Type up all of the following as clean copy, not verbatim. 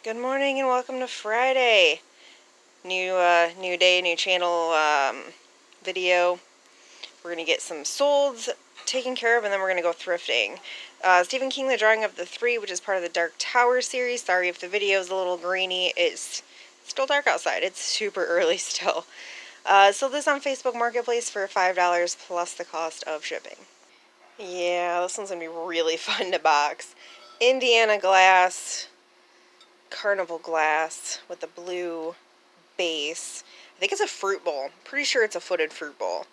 Good morning and welcome to Friday. New day, new channel video. We're gonna get some solds taken care of, and then we're gonna go thrifting. Stephen King, The Drawing of the Three, which is part of the Dark Tower series. Sorry if the video is a little grainy. It's still dark outside. It's super early still. Sold this on Facebook Marketplace for $5 plus the cost of shipping. Yeah, this one's gonna be really fun to box. Indiana glass. Carnival glass with a blue base. I think it's a fruit bowl. Pretty sure it's a footed fruit bowl.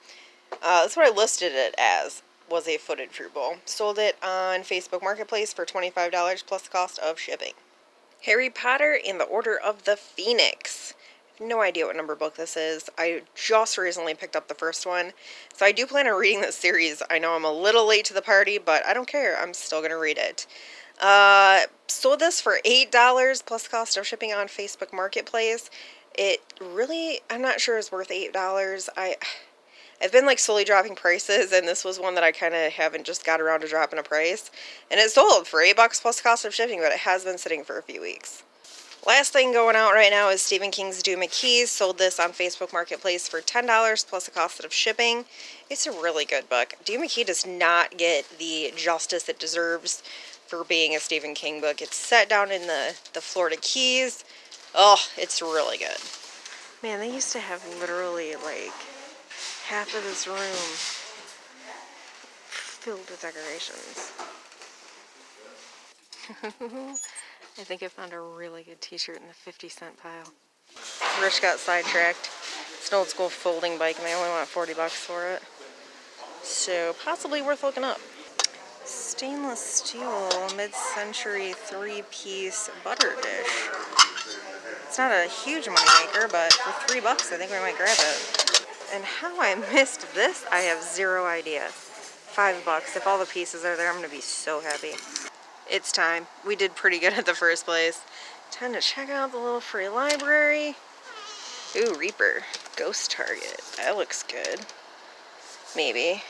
That's what I listed it as, was a footed fruit bowl. Sold it on Facebook Marketplace for $25 plus the cost of shipping. Harry Potter and the Order of the Phoenix. I have no idea what number book this is. I just recently picked up the first one, so I do plan on reading this series. I know I'm a little late to the party, but I don't care. I'm still going to read it. Sold this for $8 plus cost of shipping on Facebook Marketplace. It really, I'm not sure is worth $8. I've been like slowly dropping prices, and this was one that I kind of haven't just got around to dropping a price. And it sold for $8 plus cost of shipping, but it has been sitting for a few weeks. Last thing going out right now is Stephen King's Do McKees. Sold this on Facebook Marketplace for $10 plus the cost of shipping. It's a really good book. Do McKee does not get the justice it deserves for being a Stephen King book. It's set down in the Florida Keys. Oh, it's really good. Man, they used to have literally like half of this room filled with decorations. I think I found a really good t-shirt in the 50-cent pile. Rich got sidetracked. It's an old school folding bike and they only want $40 for it. So possibly worth looking up. Stainless steel mid-century 3-piece butter dish. It's not a huge money maker, but for $3 I think we might grab it. And how I missed this, I have zero idea. $5. If all the pieces are there, I'm gonna be so happy. It's time. We did pretty good at the first place. Time to check out the little free library. Ooh, Reaper. Ghost Target. That looks good. Maybe.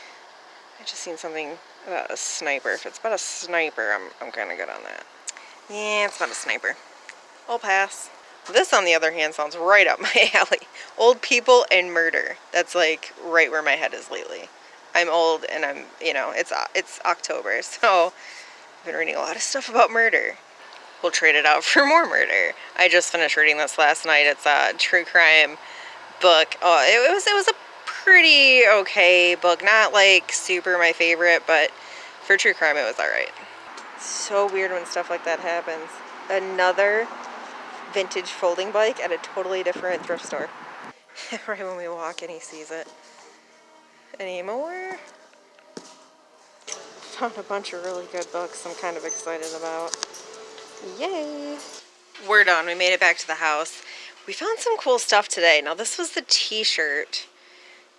I just seen something about a sniper. If it's about a sniper, I'm kind of good on that. Yeah, it's about a sniper. I'll pass. This, on the other hand, sounds right up my alley. Old people and murder. That's like right where my head is lately. I'm old and I'm, it's October, so I've been reading a lot of stuff about murder. We'll trade it out for more murder. I just finished reading this last night. It's a true crime book. Oh, it was a pretty okay book. Not like super my favorite, but for true crime it was alright. So weird when stuff like that happens. Another vintage folding bike at a totally different thrift store. Right when we walk in, he sees it. Any more? Found a bunch of really good books I'm kind of excited about. Yay! We're done. We made it back to the house. We found some cool stuff today. Now this was the t-shirt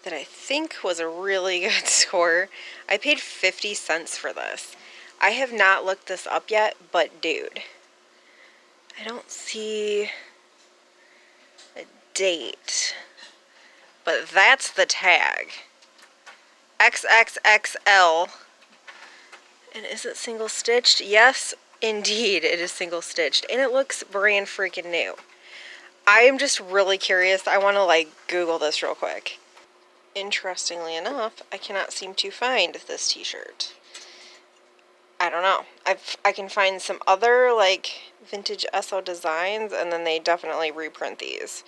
that I think was a really good score. I paid 50 cents for this. I have not looked this up yet, but dude, I don't see a date, but that's the tag. XXXL. And is it single stitched? Yes, indeed it is single stitched, and it looks brand freaking new. I am just really curious. I want to like Google this real quick. Interestingly enough, I cannot seem to find this t-shirt. I don't know. I can find some other like vintage SO designs, and then they definitely reprint these.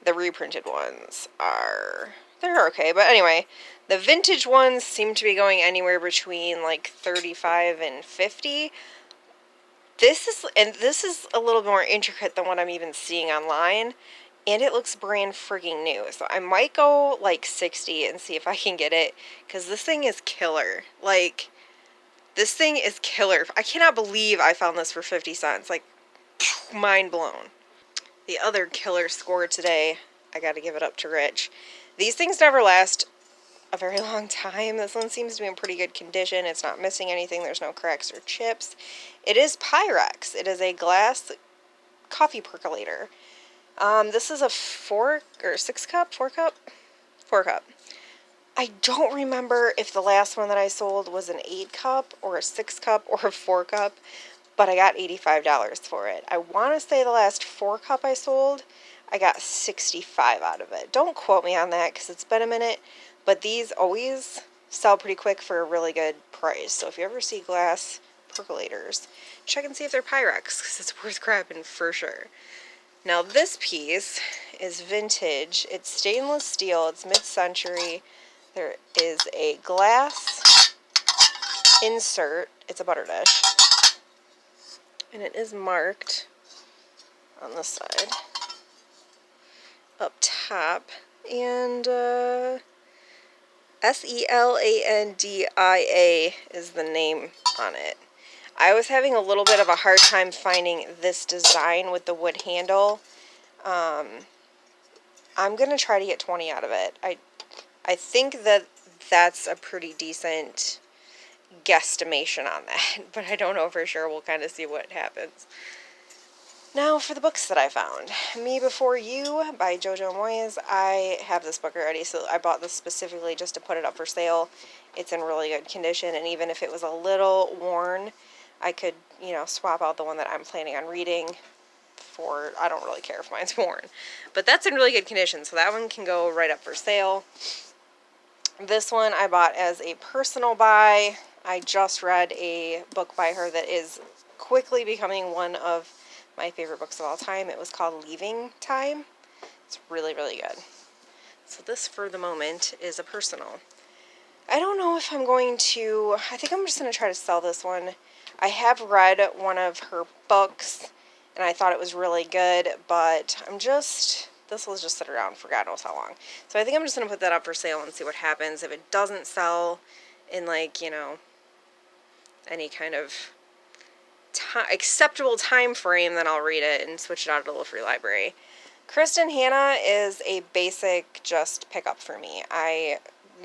The reprinted ones they're okay, but anyway, the vintage ones seem to be going anywhere between like 35 and 50. This is a little more intricate than what I'm even seeing online, and it looks brand freaking new. So I might go like 60 and see if I can get it, because this thing is killer. Like, this thing is killer. I cannot believe I found this for 50 cents. Like, mind blown. The other killer score today, I gotta give it up to Rich. These things never last a very long time. This one seems to be in pretty good condition. It's not missing anything. There's no cracks or chips. It is Pyrex. It is a glass coffee percolator. This is a 4 cup. I don't remember if the last one that I sold was an 8 cup or a 6 cup or a 4 cup, but I got $85 for it. I want to say the last 4-cup I sold, I got 65 out of it. Don't quote me on that because it's been a minute, but these always sell pretty quick for a really good price. So if you ever see glass percolators, check and see if they're Pyrex because it's worth grabbing for sure. Now this piece is vintage. It's stainless steel. It's mid-century. There is a glass insert. It's a butter dish. And it is marked on this side up top. And SELANDIA is the name on it. I was having a little bit of a hard time finding this design with the wood handle. I'm going to try to get 20 out of it. I think that that's a pretty decent guesstimation on that, but I don't know for sure. We'll kind of see what happens. Now for the books that I found. Me Before You by Jojo Moyes. I have this book already, so I bought this specifically just to put it up for sale. It's in really good condition, and even if it was a little worn, I could, you know, swap out the one that I'm planning on reading for, I don't really care if mine's worn. But that's in really good condition, so that one can go right up for sale. This one I bought as a personal buy. I just read a book by her that is quickly becoming one of my favorite books of all time. It was called Leaving Time. It's really, really good. So this, for the moment, is a personal. I don't know if I'm going to, I think I'm just going to try to sell this one. I have read one of her books, and I thought it was really good, but this will just sit around for God knows how long. So I think I'm just going to put that up for sale and see what happens. If it doesn't sell in, like, you know, any kind of acceptable time frame, then I'll read it and switch it out to the free library. Kristen Hanna is a basic just pickup for me. I'm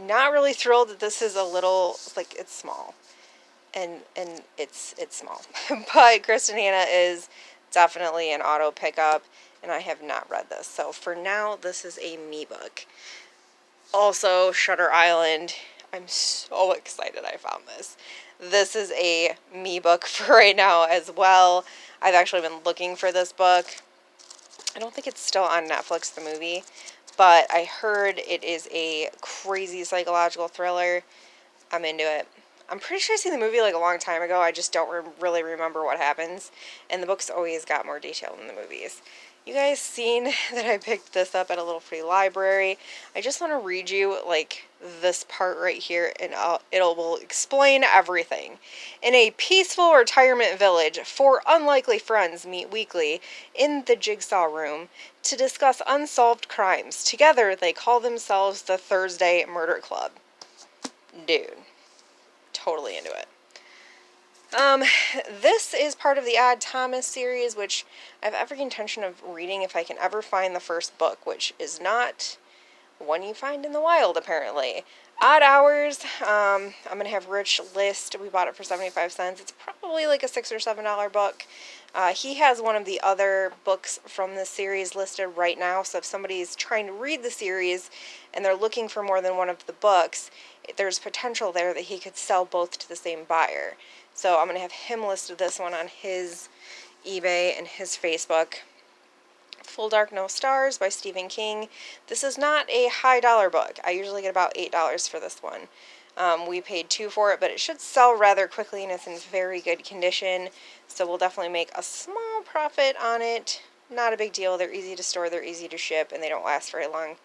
not really thrilled that this is a little, like, it's small. And it's small. But Kristen Hanna is definitely an auto pickup, and I have not read this. So for now, this is a me book. Also, Shutter Island. I'm so excited I found this. This is a me book for right now as well. I've actually been looking for this book. I don't think it's still on Netflix, the movie, but I heard it is a crazy psychological thriller. I'm into it. I'm pretty sure I seen the movie like a long time ago. I just don't really remember what happens. And the book's always got more detail than the movies. You guys seen that I picked this up at a little free library. I just want to read you like this part right here, and it will explain everything. In a peaceful retirement village, 4 unlikely friends meet weekly in the Jigsaw Room to discuss unsolved crimes. Together, they call themselves the Thursday Murder Club. Dude. Totally into it. This is part of the Odd Thomas series, which I have every intention of reading if I can ever find the first book, which is not one you find in the wild, apparently. Odd Hours, I'm going to have Rich list. We bought it for 75 cents. It's probably like a $6 or $7 book. He has one of the other books from this series listed right now, so if somebody's trying to read the series and they're looking for more than one of the books, there's potential there that he could sell both to the same buyer. So I'm going to have him listed this one on his eBay and his Facebook. Full Dark No Stars by Stephen King. This is not a high dollar book. I usually get about $8 for this one. We paid $2 for it, but it should sell rather quickly and it's in very good condition. So we'll definitely make a small profit on it. Not a big deal. They're easy to store, they're easy to ship, and they don't last very long.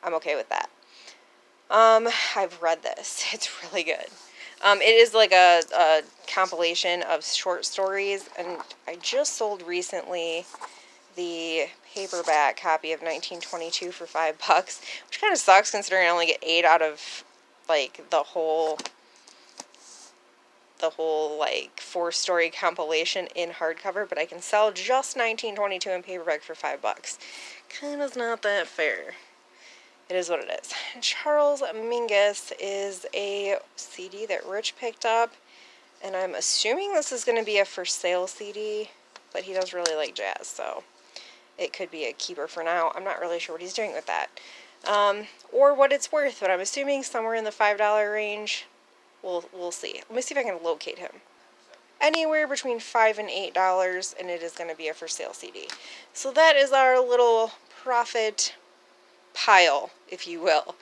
I'm okay with that. I've read this. It's really good. It is like a compilation of short stories, and I just sold recently the paperback copy of 1922 for $5, which kind of sucks considering I only get 8 out of like the whole like 4-story compilation in hardcover, but I can sell just 1922 in paperback for $5. Kind of not that fair. It is what it is. Charles Mingus is a CD that Rich picked up, and I'm assuming this is going to be a for sale CD, but he does really like jazz, so it could be a keeper for now. I'm not really sure what he's doing with that, or what it's worth, but I'm assuming somewhere in the $5 range. We'll see. Let me see if I can locate him. anywhere between $5 and $8, and it is going to be a for sale CD. So that is our little profit pile, if you will.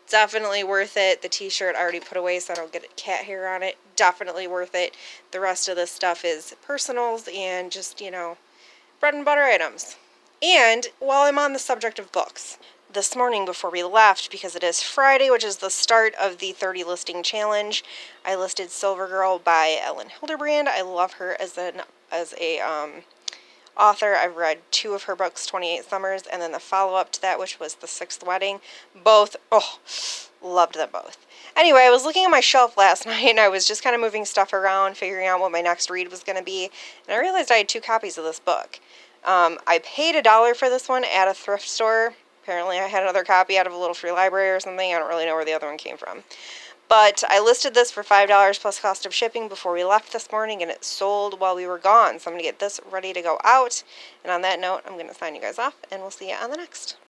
Definitely worth it. The t-shirt I already put away so I don't get cat hair on it. Definitely worth it. The rest of this stuff is personals and just, you know, bread and butter items. And while I'm on the subject of books, this morning before we left, because it is Friday, which is the start of the 30 listing challenge, I listed Silver Girl by Ellen Hilderbrand. I love her as a author. I've read 2 of her books, 28 Summers, and then the follow-up to that, which was The Sixth Wedding. Both, oh, loved them both. Anyway, I was looking at my shelf last night, and I was just kind of moving stuff around, figuring out what my next read was going to be, and I realized I had 2 copies of this book. I paid $1 for this one at a thrift store. Apparently I had another copy out of a little free library or something. I don't really know where the other one came from. But I listed this for $5 plus cost of shipping before we left this morning, and it sold while we were gone. So I'm going to get this ready to go out. And on that note, I'm going to sign you guys off, and we'll see you on the next.